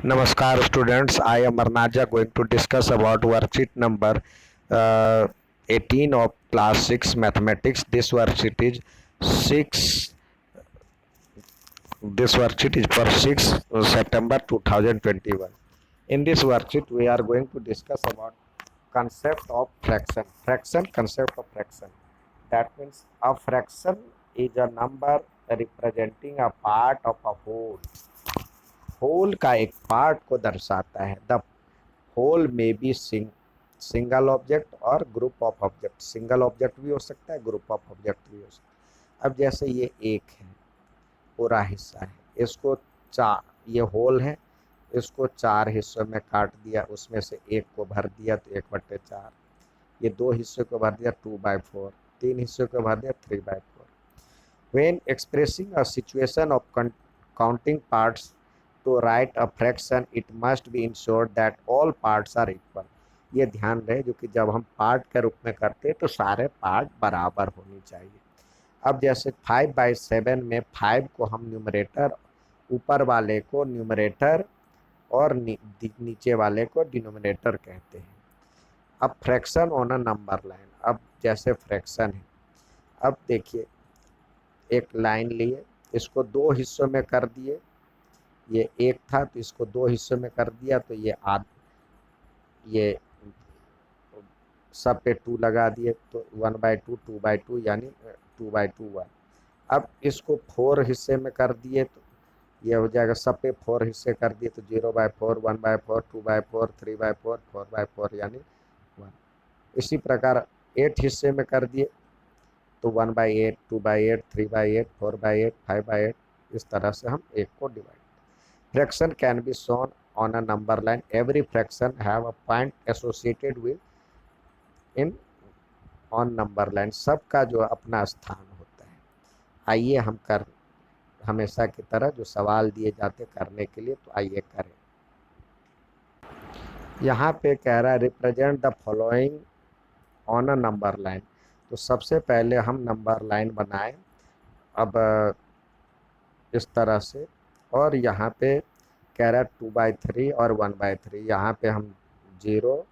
Namaskar students, I am Arnaja going to discuss about worksheet number 18 of class 6 mathematics. This worksheet is for 6 September 2021. In this worksheet we are going to discuss about concept of concept of fraction. That means a fraction is a number representing a part of a whole का एक part को दर्शाता है. The whole में B single object और group of object. Single object भी हो सकता है, ग्रुप ऑफ ऑब्जेक्ट भी हो सकता है. अब जैसे ये एक है, पूरा हिस्सा है, इसको चार, ये होल है, इसको चार हिस्सों में काट दिया, उसमें से एक को भर दिया तो 1/4. ये दो हिस्सों को भर दिया 2/4. तीन हिस्सों को भर दिया 3/4. When expressing a situation of counting parts to write a fraction, it must be ensured that all parts are equal. ये ध्यान रहे जो कि जब हम पार्ट के रूप में करते हैं तो सारे पार्ट बराबर होनी चाहिए. अब जैसे 5/7 में 5 को हम न्यूमरेटर, ऊपर वाले को न्यूमरेटर और नीचे वाले को डिनोमिनेटर कहते हैं. अब fraction on a number line. अब जैसे फ्रैक्शन है, अब देखिए एक लाइन लिए, इसको दो हिस्सों में कर दिए. ये एक था तो इसको दो हिस्सों में कर दिया तो ये सब पे 2 लगा दिए तो 1/2 2/2 यानी 2/2 1. अब इसको 4 हिस्से में कर दिए तो ये हो जाएगा, सब पे 4 हिस्से कर दिए तो 0/4 1/4 2/4 3/4 4/4 यानी 1. इसी प्रकार 8 हिस्से में कर दिए तो 1/8 2/8 3/8 4/8 5/8. इस तरह से हम एक को divide. Fraction can be shown on a number line. Every fraction have a point associated with in on number line. सबका जो अपना स्थान होता है. आइए हम हमेशा की तरह जो सवाल दिए जाते करने के लिए, तो आइए करें. यहाँ पे कह रहा है represent the following on a number line. तो सबसे पहले हम नंबर लाइन बनाएं. अब इस तरह से, और यहाँ पे कह रहा है 2/3 और 1/3. यहाँ पे हम 0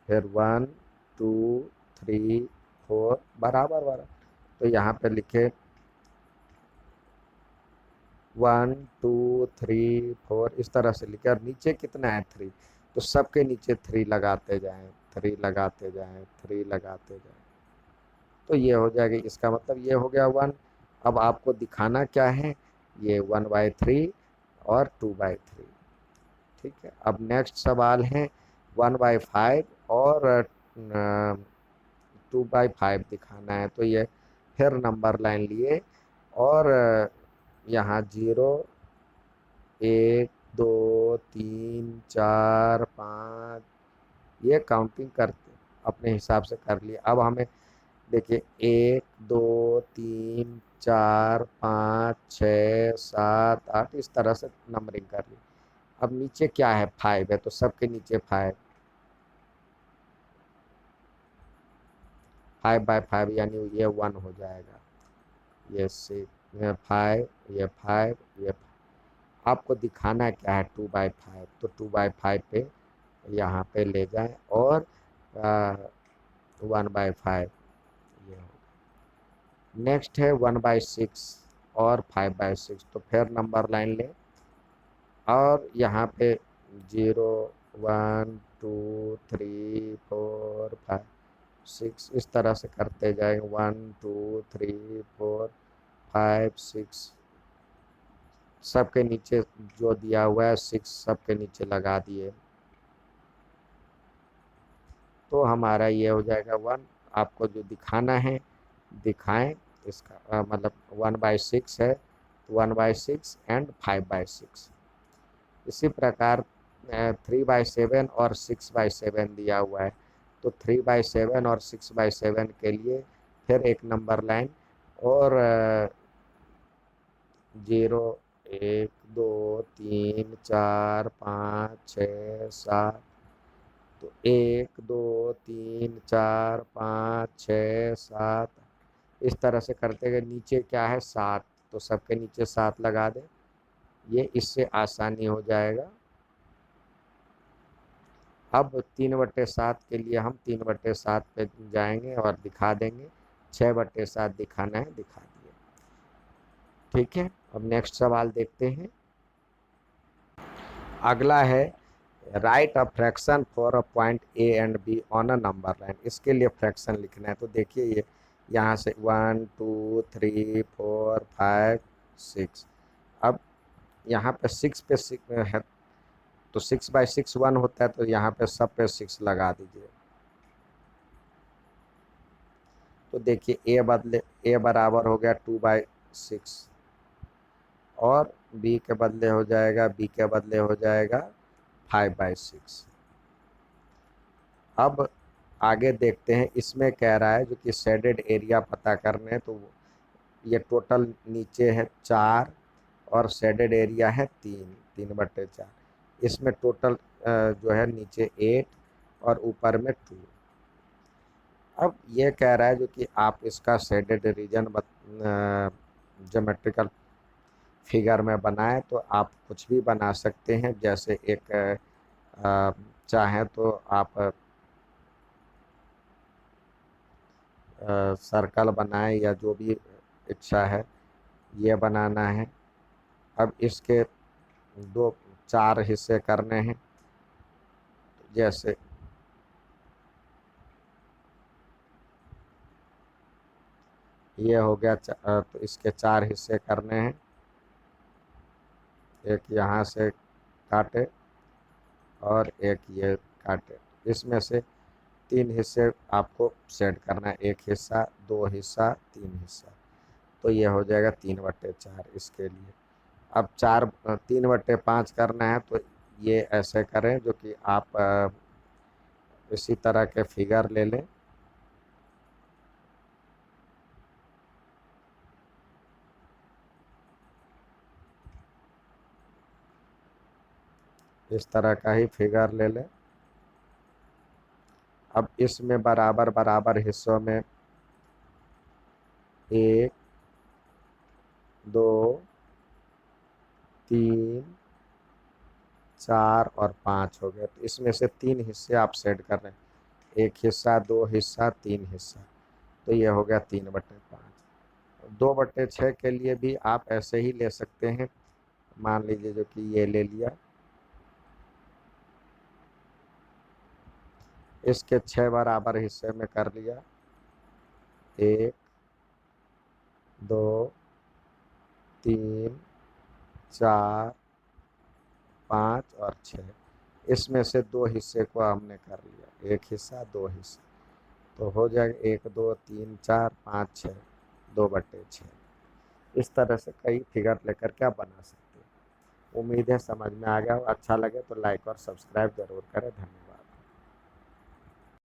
फिर 1 2 3 4 बराबर बराबर. तो यहाँ पे लिखे 1 2 3 4 इस तरह से लिखे. और नीचे कितना है 3, तो सबके नीचे 3 लगाते जाएं 3 लगाते जाएं 3 लगाते जाएं. तो ये हो जाएगा. इसका मतलब ये हो गया 1. अब आपको दिखाना क्या है, ये 1/3 और 2/3. ठीक है. अब नेक्स्ट सवाल है 1/5 और 2/5 दिखाना है. तो ये फिर नंबर लाइन लिए और यहाँ 0 1 2 3 4 5 ये काउंटिंग करते अपने हिसाब से कर लिए. अब हमें देखिए 1 2 3 4 5 6 7 8 इस तरह से नंबरिंग कर ली. अब नीचे क्या है 5 है तो सबके नीचे 5/5 यानी ये 1 हो जाएगा. ये 5 ये 5 ये 5. आपको दिखाना क्या है 2/5. तो 2/5 पे यहाँ पे ले जाएं और 1/5 ये हो. नेक्स्ट है 1/6 और 5/6. तो फिर नंबर लाइन ले और यहाँ पे 0 1 2 3 4 5 6 इस तरह से करते जाएंगे. 1 2 3 4 5 6 सबके नीचे जो दिया हुआ है 6 सबके नीचे लगा दिए. तो हमारा ये हो जाएगा 1. आपको जो दिखाना है दिखाएं. इसका मतलब 1/6 है, 1/6 एंड 5/6. इसी प्रकार 3/7 और 6/7 दिया हुआ है. तो 3/7 और 6/7 के लिए फिर एक नंबर लाइन और 0 1 2 3 4 5 6 7. तो 1 2 3 4 5 6 7 इस तरह से करते गए. नीचे क्या है 7, तो सबके नीचे 7 लगा दें. ये इससे आसानी हो जाएगा. अब 3/7 के लिए हम 3/7 पे जाएंगे और दिखा देंगे। 6/7 दिखाना है, दिखा दिए। ठीक है, अब नेक्स्ट सवाल देखते हैं। अगला है right a fraction for a point A and be on a number line. इसके लिए फ्रैक्शन लिखना है। तो देखिए ये यहाँ से 1 2 3 4 5 6। अब यहाँ पे 6 पे 6 है, तो 6/6 1 होता है, तो यहाँ पे सब पे 6 लगा दीजिए। तो देखिए ए बराबर हो गया 2/6, और बी के बदले हो जाएगा 5/6। अब आगे देखते हैं, इसमें कह रहा है जो कि शेडेड एरिया पता करने हैं, तो ये टोटल नीचे है 4 और शेडेड एरिया है 3 3/4। इसमें टोटल जो है नीचे 8 और ऊपर में 2। अब ये कह रहा है जो कि आप इसका शेडेड रीजन ज्योमेट्रिकल फिगर में बनाएं, तो आप कुछ भी बना सकते हैं। जैसे एक चाहें तो आप सर्कल बनाएं, या जो भी इच्छा है ये बनाना है। अब इसके 4 हिस्से करने हैं। जैसे ये हो गया, तो इसके 4 हिस्से करने हैं। एक यहाँ से काटे और एक ये काटे। इसमें से 3 हिस्से आपको सेट करना है, एक हिस्सा, 2 हिस्सा, 3 हिस्सा। तो ये हो जाएगा 3/4 इसके लिए। अब 3/5 करना है, तो ये ऐसे करें जो कि आप इसी तरह के फिगर ले लें। इस तरह का ही फिगर ले लें। अब इसमें बराबर बराबर हिस्सों में 1 2 3 4 और 5 हो गए। तो इसमें से 3 हिस्से आप सेट कर रहे हैं, एक हिस्सा, 2 हिस्सा, 3 हिस्सा। तो ये हो गया 3/5। 2/6 के लिए भी आप ऐसे ही ले सकते हैं। मान लीजिए जो कि ये ले लिया, इसके 6 बराबर हिस्से में कर लिया, 1 2 3 4 5 और 6। इसमें से 2 हिस्से को हमने कर लिया, एक हिस्सा, 2 हिस्से। तो हो जाएगा 1 2 3 4 5 6, 2/6। इस तरह से कई फिगर लेकर के आप बना सकते हैं। उम्मीद है समझ में आ गया हो। अच्छा लगे तो लाइक और सब्सक्राइब जरूर करें। धन्यवाद।